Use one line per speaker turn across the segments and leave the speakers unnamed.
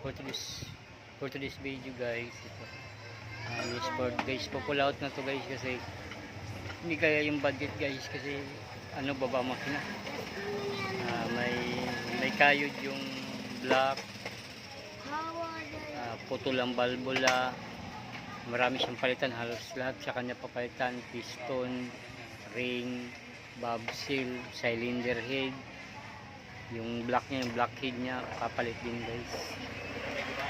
for today's video guys, ito sport guys, pull out na to guys kasi hindi kaya yung budget guys kasi baba makina. May kayod yung block, putol ang balbula, marami siyang palitan, halos lahat sa kanya papalitan, piston, ring, bob seal, cylinder head, yung block niya, yung block head niya papalit din guys.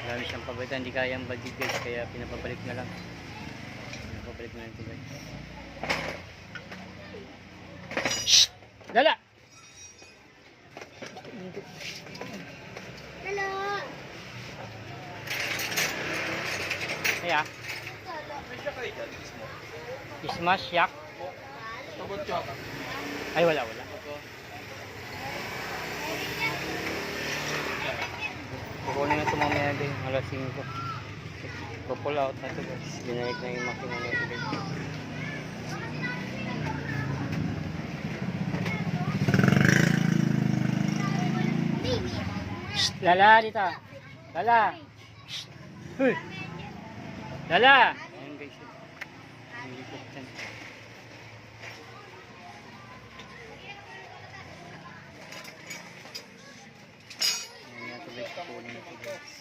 Marami siyang papalitan, hindi kaya ang budget guys, kaya pinapabalik na lang ito guys. Shhh! Lala!
Lala!
Kaya? Smash yak? Ay wala. Kukunin na ito mamaya din. Alas 5. Pull out na ito guys. Ginayag na yung makina na ito guys. Shhh! Lala dito. Lala! Shhh! Huy! Lala! Ayan guys. Nilipot yan. Ayan na ito guys. Kukunin na ito guys.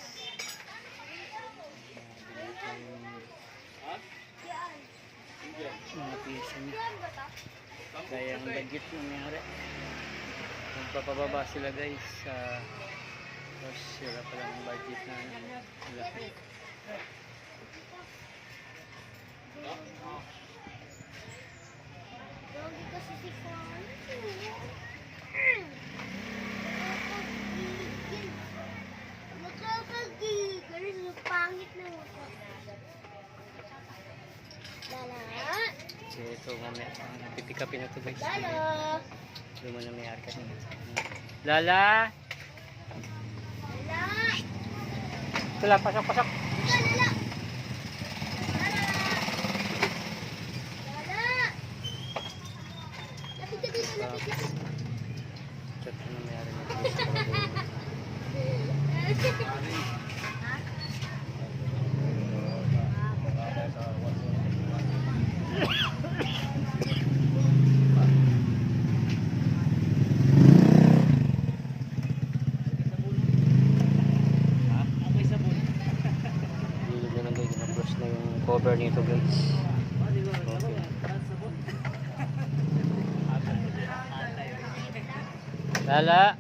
Mga pisa niya. Kaya ang budget nangyari. Magpapababa sila guys. Tapos sila palang budget na malaki.
Pangit na mo. Lala.
So ito mamaya pipikapin na ito guys.
Lala.
Luma na may arkat niya. Lala!
Lala.
Ito lang, pasok.
Lala. Lala. Lapit ka dito, lapit ka dito.
Ito na may arkat niya. Na yung cover nito guys. Okay. Lala.